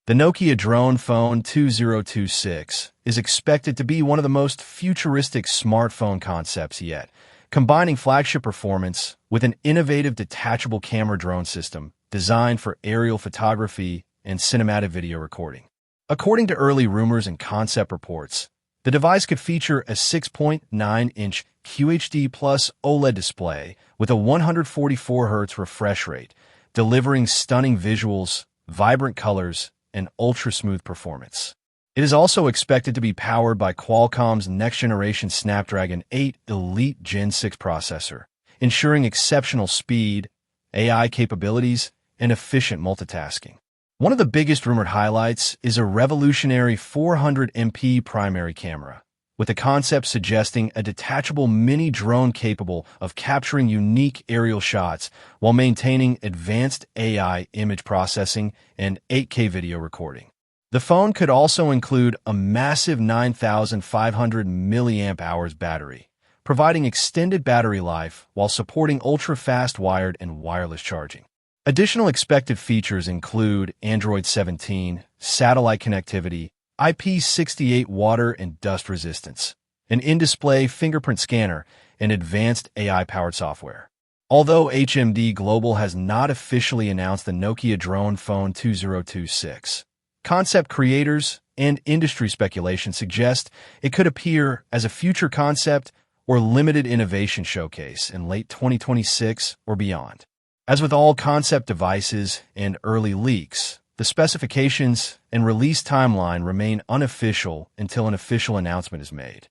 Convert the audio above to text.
The Nokia drone phone 2026 is expected to be one of the most futuristic smartphone concepts yet, combining flagship performance with an innovative detachable camera drone system designed for aerial photography and cinematic video recording. According to early rumors and concept reports, the device could feature a 6.9-inch QHD plus OLED display with a 144 Hz refresh rate, delivering stunning visuals, vibrant colors, and ultra-smooth performance. It is also expected to be powered by Qualcomm's next-generation Snapdragon 8 Elite Gen 6 processor, ensuring exceptional speed, AI capabilities, and efficient multitasking. One of the biggest rumored highlights is a revolutionary 400MP primary camera, with the concept suggesting a detachable mini drone capable of capturing unique aerial shots while maintaining advanced AI image processing and 8K video recording. The phone could also include a massive 9,500 mAh battery, providing extended battery life while supporting ultra-fast wired and wireless charging. Additional expected features include Android 17, satellite connectivity, IP68 water and dust resistance, an in-display fingerprint scanner, and advanced AI-powered software. Although HMD Global has not officially announced the Nokia drone phone 2026, concept creators and industry speculation suggest it could appear as a future concept or limited innovation showcase in late 2026 or beyond. As with all concept devices and early leaks, the specifications and release timeline remain unofficial until an official announcement is made.